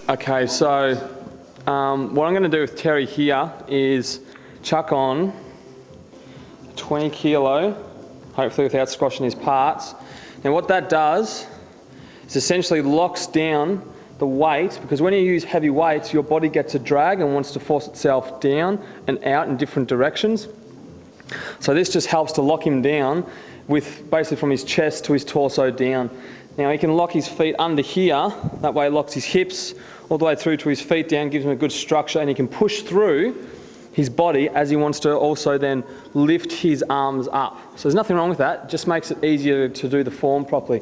Okay, so what I'm going to do with Terry here is chuck on 20 kilo, hopefully without squashing his parts. Now what that does is essentially locks down the weight, because when you use heavy weights, your body gets a drag and wants to force itself down and out in different directions. So this just helps to lock him down with basically from his chest to his torso down. Now he can lock his feet under here, that way he locks his hips all the way through to his feet down, gives him a good structure, and he can push through his body as he wants to also then lift his arms up. So there's nothing wrong with that, it just makes it easier to do the form properly.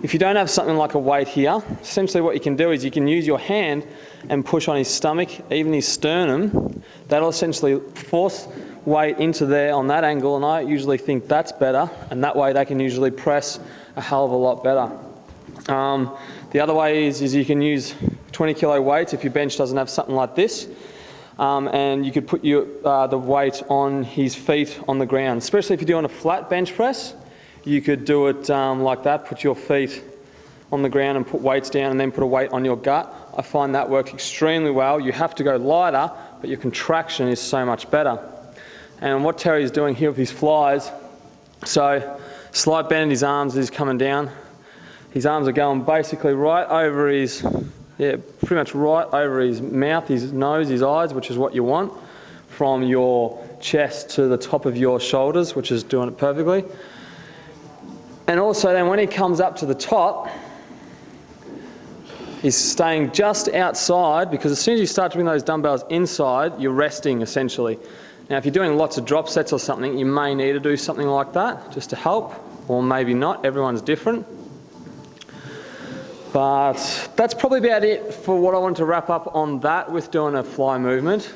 If you don't have something like a weight here, essentially what you can do is you can use your hand and push on his stomach, even his sternum. That'll essentially force weight into there on that angle, and I usually think that's better, and that way they can usually press a hell of a lot better. The other way is you can use 20 kilo weights if your bench doesn't have something like this, and you could put the weight on his feet on the ground, especially if you're doing a flat bench press. You could do it like that, put your feet on the ground and put weights down and then put a weight on your gut. I find that works extremely well. You have to go lighter, but your contraction is so much better. And what Terry's doing here with his flies, so slight bend in his arms as he's coming down. His arms are going basically right over his, pretty much right over his mouth, his nose, his eyes, which is what you want, from your chest to the top of your shoulders, which is doing it perfectly. And also then when he comes up to the top, he's staying just outside, because as soon as you start to bring those dumbbells inside, you're resting essentially. Now if you're doing lots of drop sets or something, you may need to do something like that just to help, or maybe not, everyone's different. But that's probably about it for what I wanted to wrap up on that with doing a fly movement.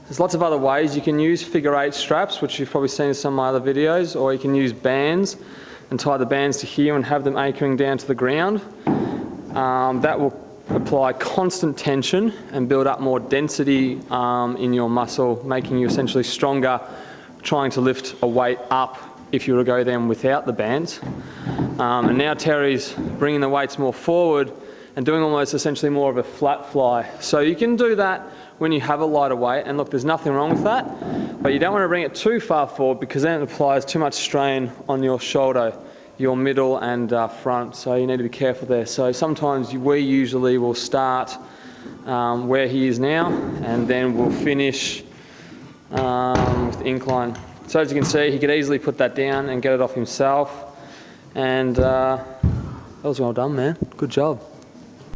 There's lots of other ways. You can use figure 8 straps, which you've probably seen in some of my other videos, or you can use bands and tie the bands to here and have them anchoring down to the ground. That will apply constant tension and build up more density in your muscle, making you essentially stronger trying to lift a weight up if you were to go then without the bands. And now Terry's bringing the weights more forward and doing almost essentially more of a flat fly. So you can do that when you have a lighter weight, and look, there's nothing wrong with that, but you don't want to bring it too far forward, because then it applies too much strain on your shoulder, your middle and front, so you need to be careful there. So sometimes we usually will start where he is now, and then we'll finish with the incline. So as you can see, he could easily put that down and get it off himself, and that was well done, man, good job.